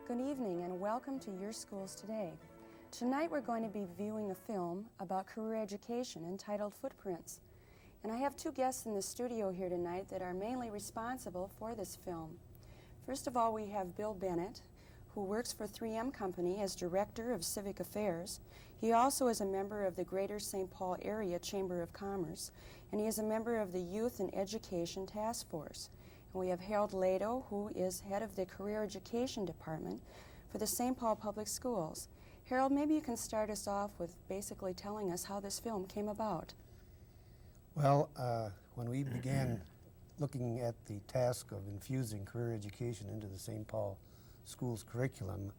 Good evening and welcome to Your Schools Today. Tonight we're going to be viewing a film about career education entitled Footprints. And I have two guests in the studio here tonight that are mainly responsible for this film. First of all, we have Bill Bennett, who works for 3M Company as Director of Civic Affairs. He also is a member of the Greater St. Paul Area Chamber of Commerce, and he is a member of the Youth and Education Task Force. And we have Harold Lado, who is head of the Career Education Department for the St. Paul Public Schools. Harold, maybe you can start us off with basically telling us how this film came about. Well, when we began looking at the task of infusing career education into the St. Paul Schools curriculum,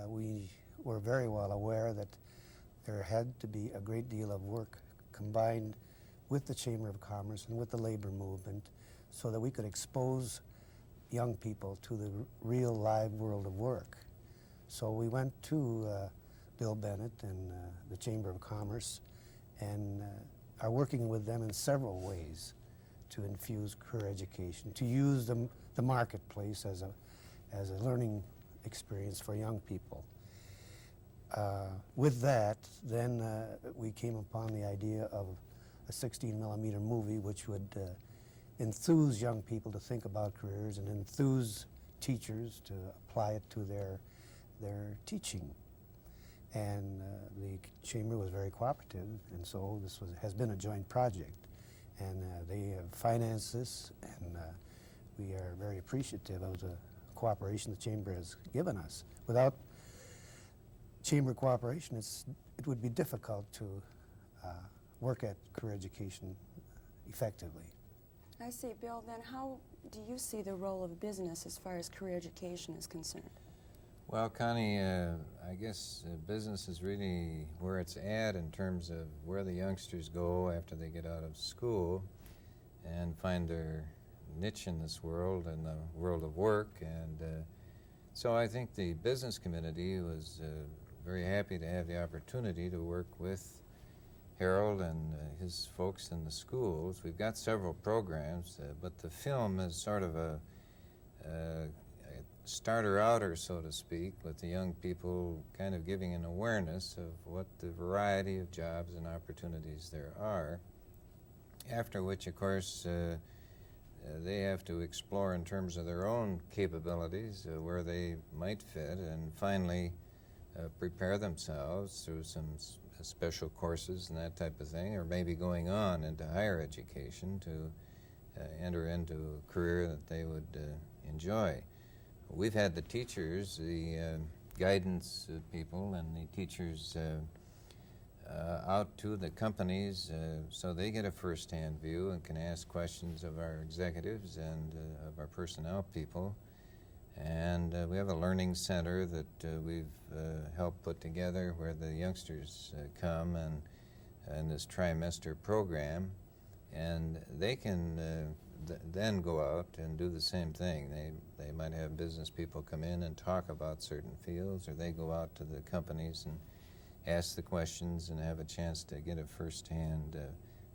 we were very well aware that there had to be a great deal of work combined with the Chamber of Commerce and with the labor movement so that we could expose young people to the real live world of work. So we went to Bill Bennett and the Chamber of Commerce and are working with them in several ways to infuse career education, to use the marketplace as a learning experience for young people. With that, then we came upon the idea of a 16mm movie which would enthuse young people to think about careers and enthuse teachers to apply it to their teaching. And the Chamber was very cooperative, and so this has been a joint project. And they have financed this, and we are very appreciative of the cooperation the Chamber has given us. Without Chamber cooperation, it would be difficult to work at career education effectively. I see. Bill, then how do you see the role of business as far as career education is concerned? Well, Connie, I guess business is really where it's at in terms of where the youngsters go after they get out of school and find their niche in this world and the world of work. And so I think the business community was very happy to have the opportunity to work with Harold and his folks in the schools. We've got several programs, but the film is sort of a starter outer, so to speak, with the young people kind of giving an awareness of what the variety of jobs and opportunities there are, after which, of course, they have to explore in terms of their own capabilities where they might fit, and finally prepare themselves through some special courses and that type of thing, or maybe going on into higher education to enter into a career that they would enjoy. We've had the teachers, the guidance people and the teachers out to the companies so they get a first-hand view and can ask questions of our executives and of our personnel people. And we have a learning center that we've helped put together where the youngsters come and this trimester program, and they can then go out and do the same thing. They might have business people come in and talk about certain fields, or they go out to the companies and ask the questions and have a chance to get a first-hand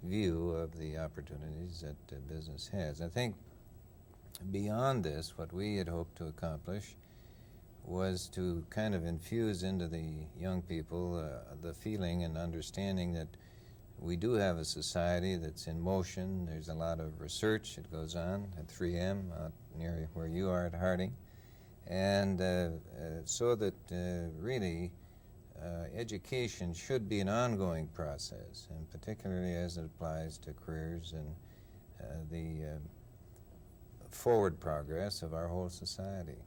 view of the opportunities that business has. I think beyond this, what we had hoped to accomplish was to kind of infuse into the young people the feeling and understanding that we do have a society that's in motion. There's a lot of research that goes on at 3M, out near where you are at Harding, and so that really education should be an ongoing process, and particularly as it applies to careers and the forward progress of our whole society.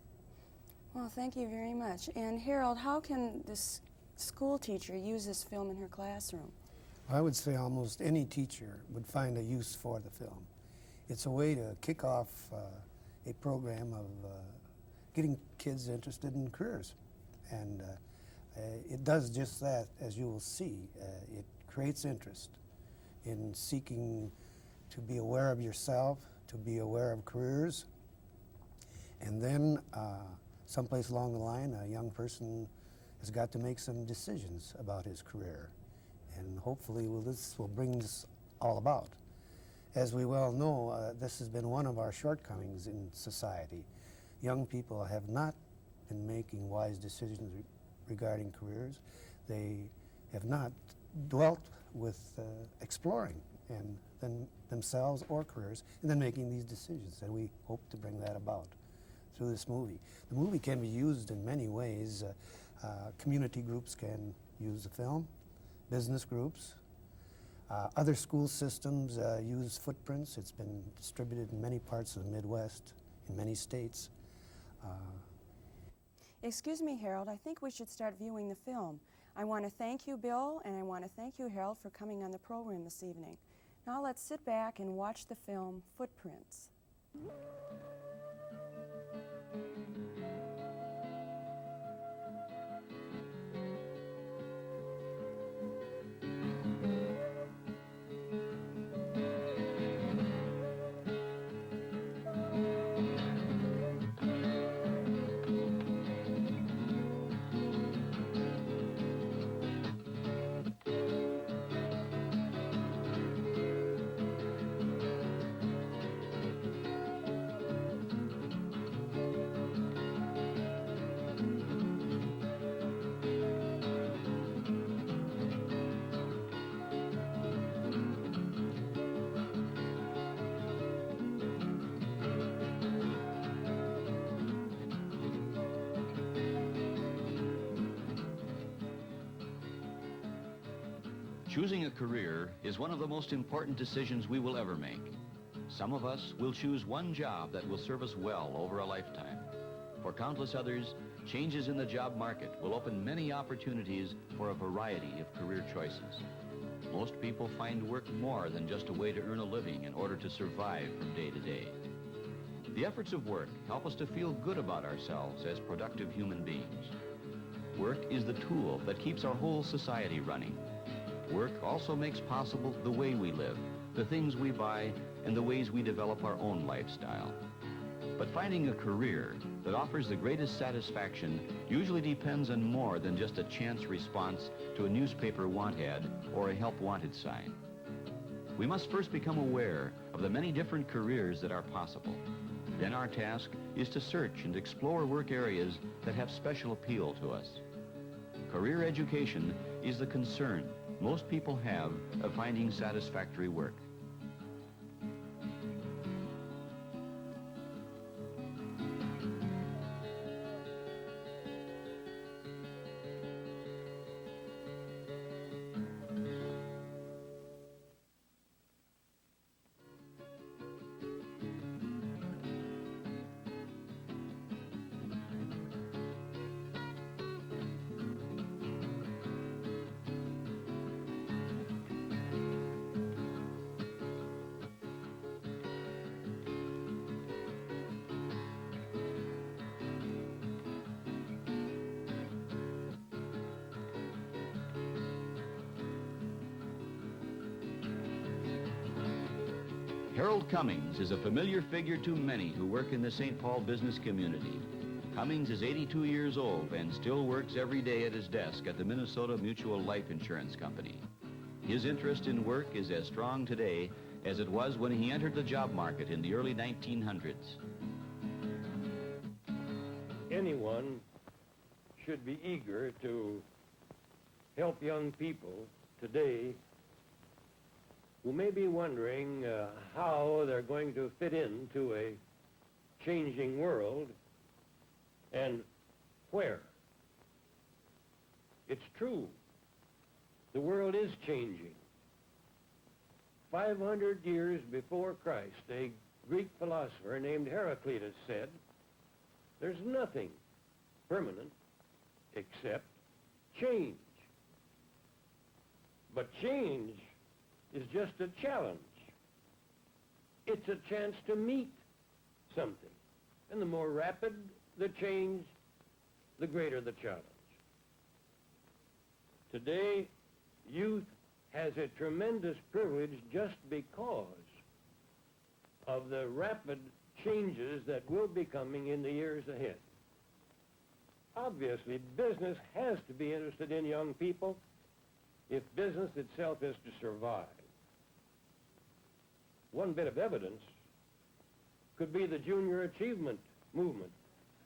Well, thank you very much. And Harold, how can this school teacher use this film in her classroom? I would say almost any teacher would find a use for the film. It's a way to kick off a program of getting kids interested in careers. And it does just that, as you will see. It creates interest in seeking to be aware of yourself, to be aware of careers, and then someplace along the line, a young person has got to make some decisions about his career. And hopefully this will bring this all about. As we well know, this has been one of our shortcomings in society. Young people have not in making wise decisions regarding careers. They have not dwelt with exploring and then themselves or careers, and then making these decisions. And we hope to bring that about through this movie. The movie can be used in many ways. Community groups can use the film, business groups. Other school systems use Footprints. It's been distributed in many parts of the Midwest, in many states. Excuse me, Harold, I think we should start viewing the film. I want to thank you, Bill, and I want to thank you, Harold, for coming on the program this evening. Now let's sit back and watch the film Footprints. Choosing a career is one of the most important decisions we will ever make. Some of us will choose one job that will serve us well over a lifetime. For countless others, changes in the job market will open many opportunities for a variety of career choices. Most people find work more than just a way to earn a living in order to survive from day to day. The efforts of work help us to feel good about ourselves as productive human beings. Work is the tool that keeps our whole society running. Work also makes possible the way we live, the things we buy, and the ways we develop our own lifestyle. But finding a career that offers the greatest satisfaction usually depends on more than just a chance response to a newspaper want ad or a help wanted sign. We must first become aware of the many different careers that are possible. Then our task is to search and explore work areas that have special appeal to us. Career education is the concern most people have of finding satisfactory work. Harold Cummings is a familiar figure to many who work in the St. Paul business community. Cummings is 82 years old and still works every day at his desk at the Minnesota Mutual Life Insurance Company. His interest in work is as strong today as it was when he entered the job market in the early 1900s. Anyone should be eager to help young people today who may be wondering how they're going to fit into a changing world and where. It's true. The world is changing. 500 years before Christ, a Greek philosopher named Heraclitus said, "There's nothing permanent except change." But change is just a challenge. It's a chance to meet something. And the more rapid the change, the greater the challenge. Today, youth has a tremendous privilege just because of the rapid changes that will be coming in the years ahead. Obviously, business has to be interested in young people if business itself is to survive. One bit of evidence could be the Junior Achievement movement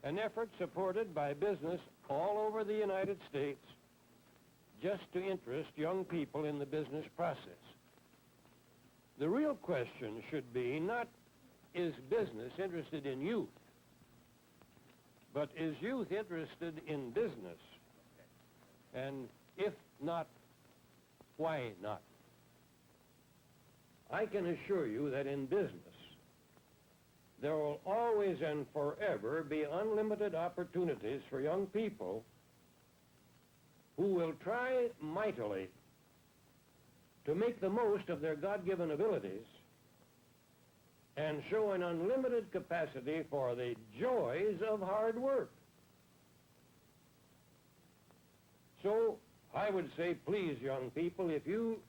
an effort supported by business all over the United States just to interest young people in the business process. The real question should be not, is business interested in youth, but is youth interested in business? And if not, why not? I can assure you that in business, there will always and forever be unlimited opportunities for young people who will try mightily to make the most of their God-given abilities and show an unlimited capacity for the joys of hard work. So I would say, please, young people, if you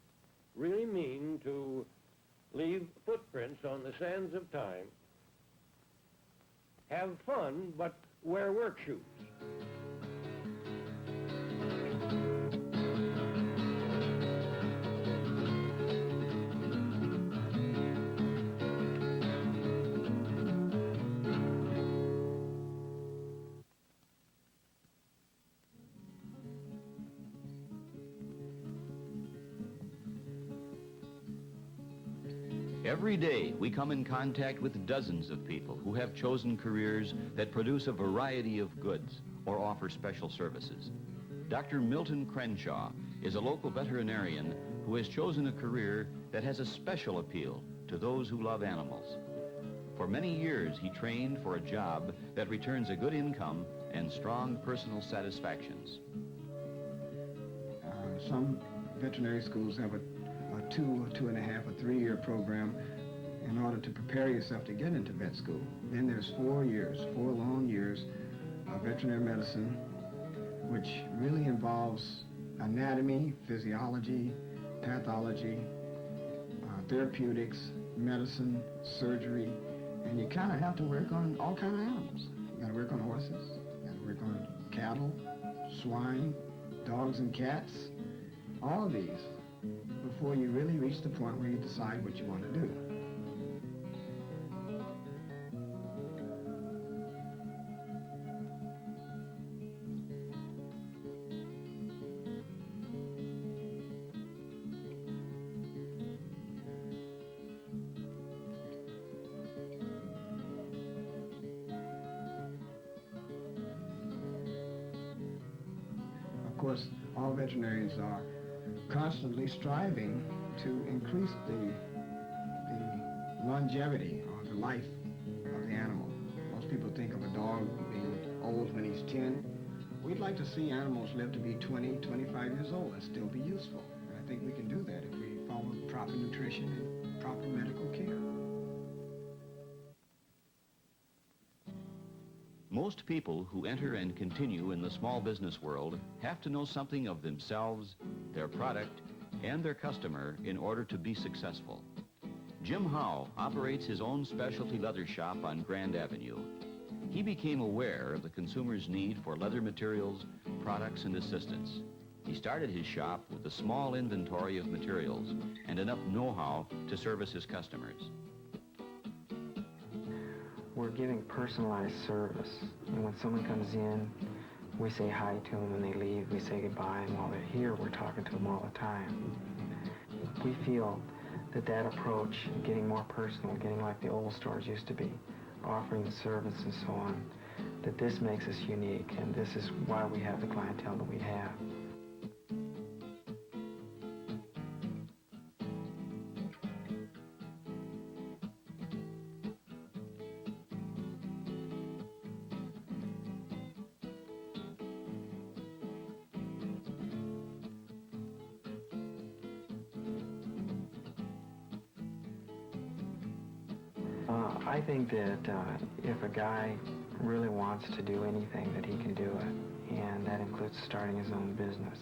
really mean to leave footprints on the sands of time, have fun, but wear work shoes. Every day, we come in contact with dozens of people who have chosen careers that produce a variety of goods or offer special services. Dr. Milton Crenshaw is a local veterinarian who has chosen a career that has a special appeal to those who love animals. For many years, he trained for a job that returns a good income and strong personal satisfactions. Some veterinary schools have a 2.5, a 3-year program in order to prepare yourself to get into vet school. Then there's 4 long years of veterinary medicine, which really involves anatomy, physiology, pathology, therapeutics, medicine, surgery, and you kind of have to work on all kinds of animals. You got to work on horses, you got to work on cattle, swine, dogs and cats, all of these, before you really reach the point where you decide what you want to do. Of course, all veterinarians are constantly striving to increase the longevity or the life of the animal. Most people think of a dog being old when he's 10. We'd like to see animals live to be 20, 25 years old and still be useful. And I think we can do that if we follow proper nutrition and proper medical care. Most people who enter and continue in the small business world have to know something of themselves, their product, and their customer in order to be successful. Jim Howe operates his own specialty leather shop on Grand Avenue. He became aware of the consumer's need for leather materials, products, and assistance. He started his shop with a small inventory of materials and enough know-how to service his customers. We're giving personalized service. And when someone comes in, we say hi to them. When they leave, we say goodbye. And while they're here, we're talking to them all the time. We feel that that approach, getting more personal, getting like the old stores used to be, offering the service and so on, that this makes us unique. And this is why we have the clientele that we have. I think that if a guy really wants to do anything, that he can do it, and that includes starting his own business.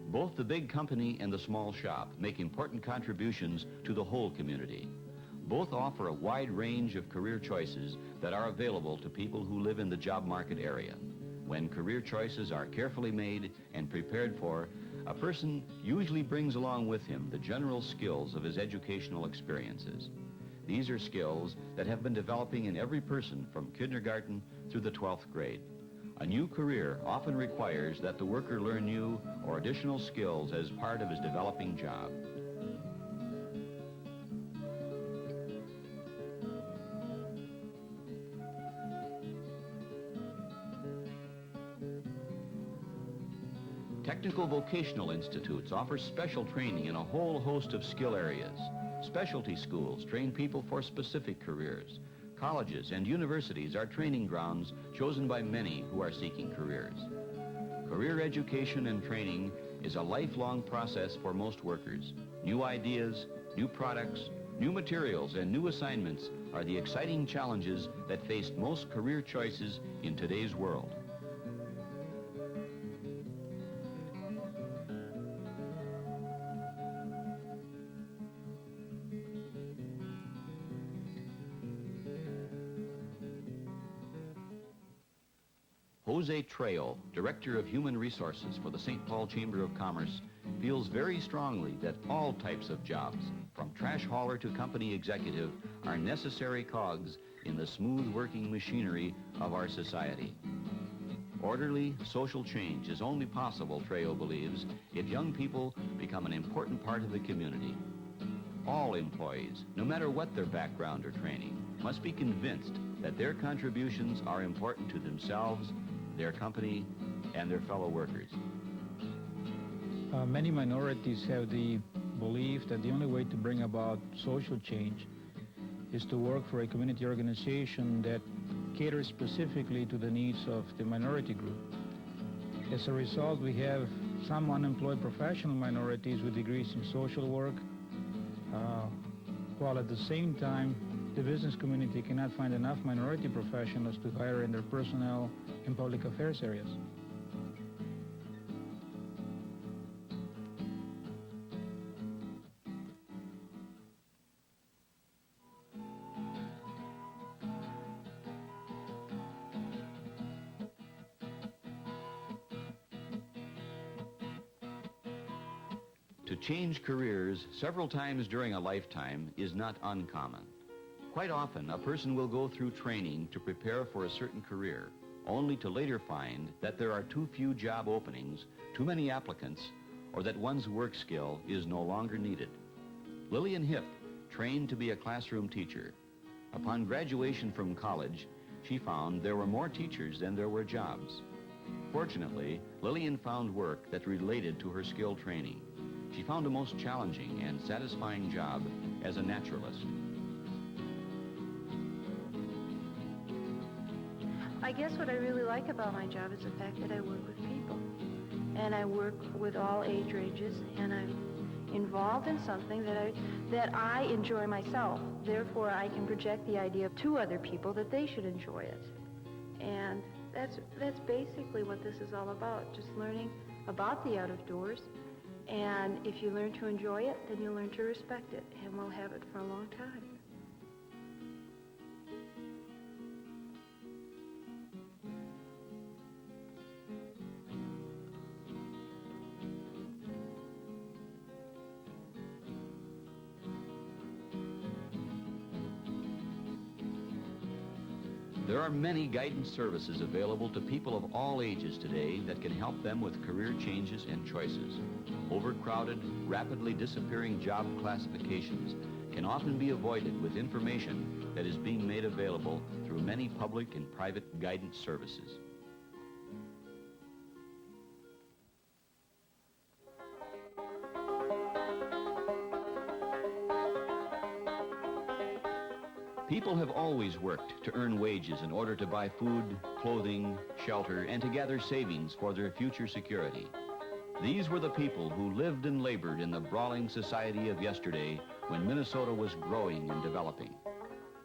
Both the big company and the small shop make important contributions to the whole community. Both offer a wide range of career choices that are available to people who live in the job market area. When career choices are carefully made and prepared for, A person usually brings along with him the general skills of his educational experiences. These are skills that have been developing in every person from kindergarten through the 12th grade. A new career often requires that the worker learn new or additional skills as part of his developing job. Technical vocational institutes offer special training in a whole host of skill areas. Specialty schools train people for specific careers. Colleges and universities are training grounds chosen by many who are seeking careers. Career education and training is a lifelong process for most workers. New ideas, new products, new materials, and new assignments are the exciting challenges that face most career choices in today's world. Jose Trejo, Director of Human Resources for the St. Paul Chamber of Commerce, feels very strongly that all types of jobs, from trash hauler to company executive, are necessary cogs in the smooth working machinery of our society. Orderly social change is only possible, Trejo believes, if young people become an important part of the community. All employees, no matter what their background or training, must be convinced that their contributions are important to themselves, their company, and their fellow workers. Many minorities have the belief that the only way to bring about social change is to work for a community organization that caters specifically to the needs of the minority group. As a result, we have some unemployed professional minorities with degrees in social work, while at the same time, the business community cannot find enough minority professionals to hire in their personnel and public affairs areas. To change careers several times during a lifetime is not uncommon. Quite often, a person will go through training to prepare for a certain career, only to later find that there are too few job openings, too many applicants, or that one's work skill is no longer needed. Lillian Hipp trained to be a classroom teacher. Upon graduation from college, she found there were more teachers than there were jobs. Fortunately, Lillian found work that related to her skill training. She found a most challenging and satisfying job as a naturalist. I guess what I really like about my job is the fact that I work with people. And I work with all age ranges, and I'm involved in something that I enjoy myself. Therefore, I can project the idea to other people that they should enjoy it. And that's basically what this is all about, just learning about the out of doors. And if you learn to enjoy it, then you learn to respect it, and we'll have it for a long time. There are many guidance services available to people of all ages today that can help them with career changes and choices. Overcrowded, rapidly disappearing job classifications can often be avoided with information that is being made available through many public and private guidance services. People have always worked to earn wages in order to buy food, clothing, shelter, and to gather savings for their future security. These were the people who lived and labored in the brawling society of yesterday when Minnesota was growing and developing.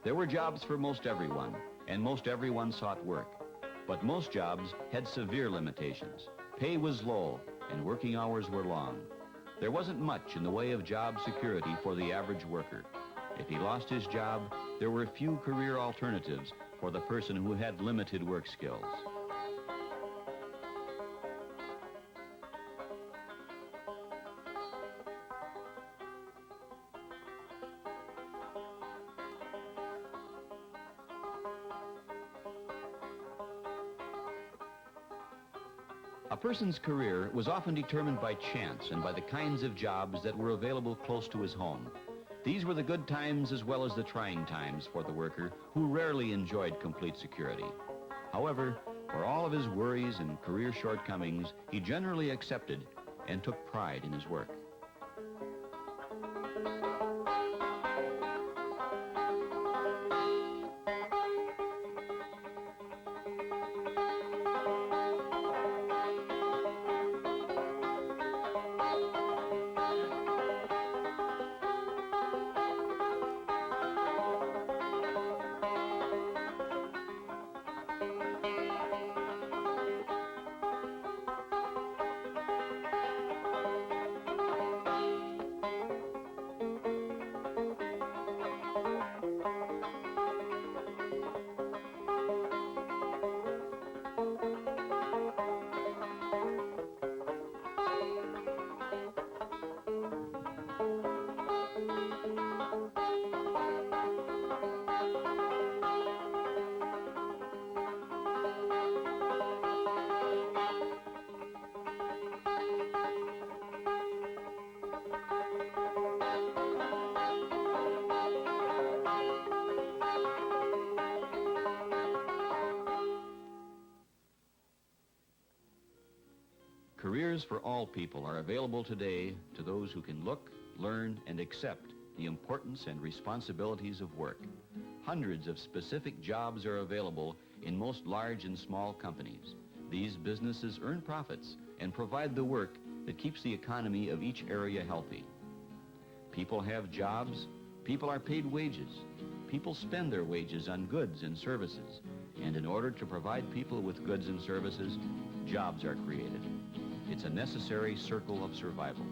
There were jobs for most everyone, and most everyone sought work. But most jobs had severe limitations. Pay was low, and working hours were long. There wasn't much in the way of job security for the average worker. If he lost his job, there were few career alternatives for the person who had limited work skills. A person's career was often determined by chance and by the kinds of jobs that were available close to his home. These were the good times as well as the trying times for the worker, who rarely enjoyed complete security. However, for all of his worries and career shortcomings, he generally accepted and took pride in his work. Careers for all people are available today to those who can look, learn, and accept the importance and responsibilities of work. Hundreds of specific jobs are available in most large and small companies. These businesses earn profits and provide the work that keeps the economy of each area healthy. People have jobs, people are paid wages, people spend their wages on goods and services, and in order to provide people with goods and services, jobs are created. It's a necessary circle of survival.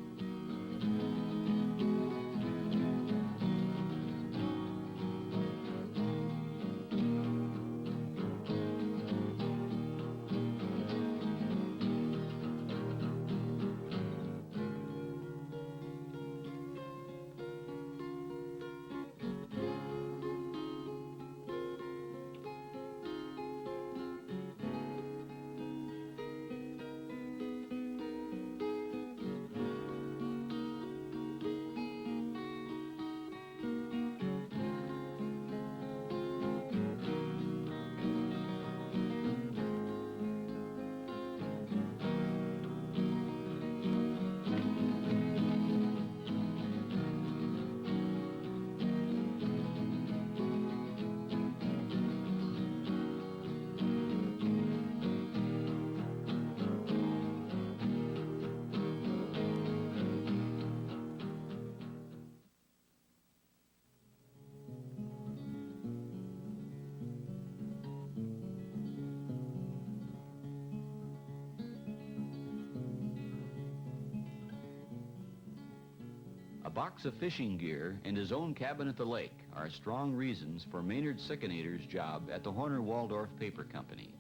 A box of fishing gear and his own cabin at the lake are strong reasons for Maynard Sickinator's job at the Horner Waldorf Paper Company.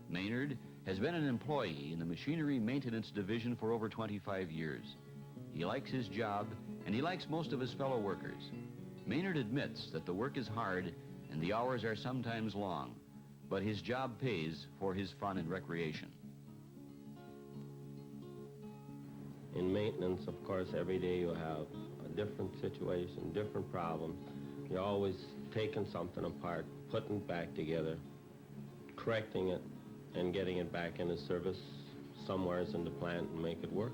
Maynard has been an employee in the Machinery Maintenance Division for over 25 years. He likes his job, and he likes most of his fellow workers. Maynard admits that the work is hard and the hours are sometimes long, but his job pays for his fun and recreation. In maintenance, of course, every day you have a different situation, different problem. You're always taking something apart, putting it back together, correcting it, and getting it back into service somewhere in the plant and make it work.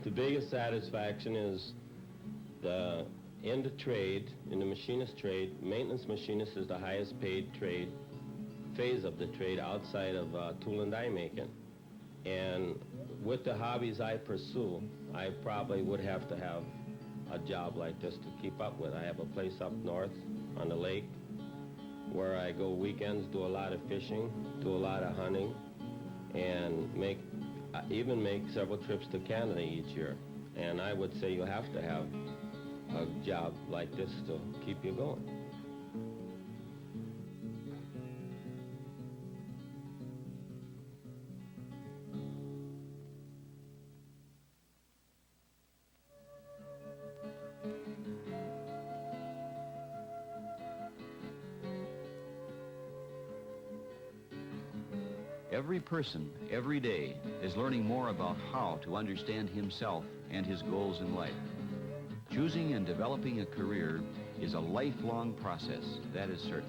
The biggest satisfaction is in the trade, in the machinist trade, maintenance machinist is the highest paid trade, phase of the trade outside of tool and die making. And with the hobbies I pursue, I probably would have to have a job like this to keep up with. I have a place up north on the lake where I go weekends, do a lot of fishing, do a lot of hunting, and even make several trips to Canada each year. And I would say you have to have a job like this to keep you going. Every person, every day, is learning more about how to understand himself and his goals in life. Choosing and developing a career is a lifelong process, that is certain.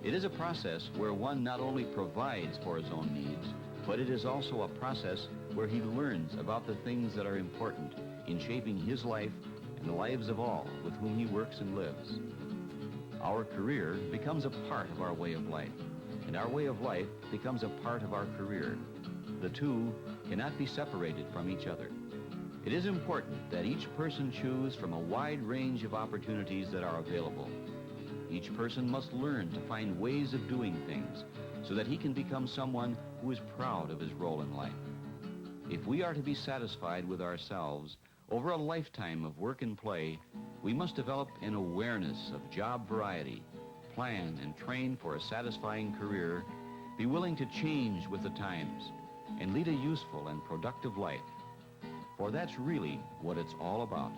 It is a process where one not only provides for his own needs, but it is also a process where he learns about the things that are important in shaping his life and the lives of all with whom he works and lives. Our career becomes a part of our way of life, and our way of life becomes a part of our career. The two cannot be separated from each other. It is important that each person choose from a wide range of opportunities that are available. Each person must learn to find ways of doing things so that he can become someone who is proud of his role in life. If we are to be satisfied with ourselves over a lifetime of work and play, we must develop an awareness of job variety, plan and train for a satisfying career, be willing to change with the times, and lead a useful and productive life. For that's really what it's all about.